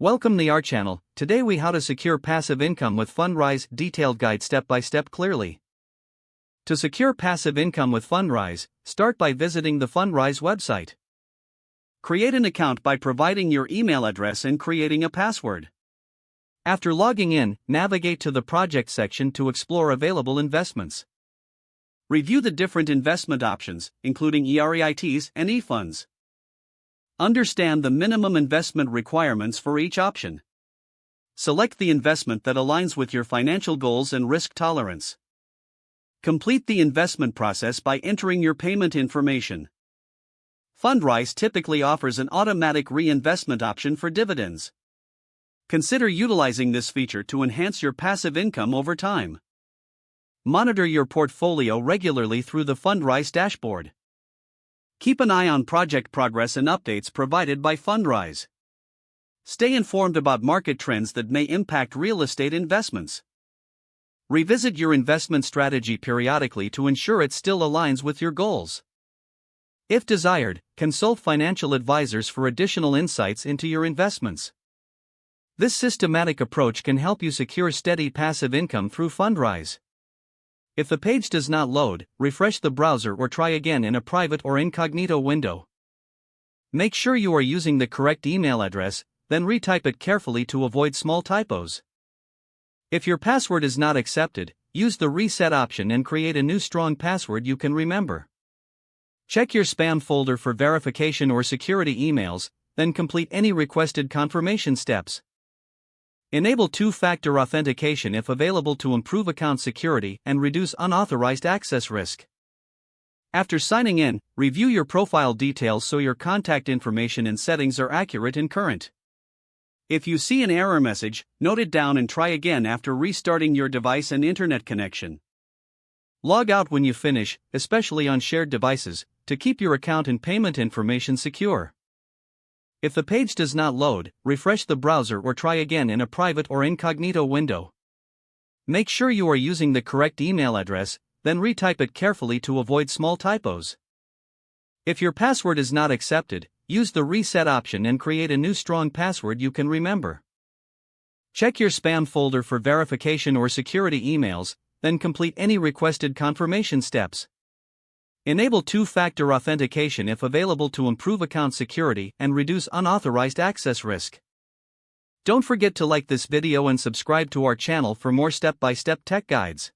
Welcome to our channel. Today we how to secure passive income with Fundrise, detailed guide step by step clearly. To secure passive income with Fundrise, start by visiting the Fundrise website. Create an account by providing your email address and creating a password. After logging in, navigate to the project section to explore available investments. Review the different investment options, including EREITs and e-funds. Understand the minimum investment requirements for each option. Select the investment that aligns with your financial goals and risk tolerance. Complete the investment process by entering your payment information. Fundrise typically offers an automatic reinvestment option for dividends. Consider utilizing this feature to enhance your passive income over time. Monitor your portfolio regularly through the Fundrise dashboard. Keep an eye on project progress and updates provided by Fundrise. Stay informed about market trends that may impact real estate investments. Revisit your investment strategy periodically to ensure it still aligns with your goals. If desired, consult financial advisors for additional insights into your investments. This systematic approach can help you secure steady passive income through Fundrise. If the page does not load, refresh the browser or try again in a private or incognito window. Make sure you are using the correct email address, then retype it carefully to avoid small typos. If your password is not accepted, use the reset option and create a new strong password you can remember. Check your spam folder for verification or security emails, then complete any requested confirmation steps. Enable two-factor authentication if available to improve account security and reduce unauthorized access risk. After signing in, review your profile details so your contact information and settings are accurate and current. If you see an error message, note it down and try again after restarting your device and internet connection. Log out when you finish, especially on shared devices, to keep your account and payment information secure. If the page does not load, refresh the browser or try again in a private or incognito window. Make sure you are using the correct email address, then retype it carefully to avoid small typos. If your password is not accepted, use the reset option and create a new strong password you can remember. Check your spam folder for verification or security emails, then complete any requested confirmation steps. Enable two-factor authentication if available to improve account security and reduce unauthorized access risk. Don't forget to like this video and subscribe to our channel for more step-by-step tech guides.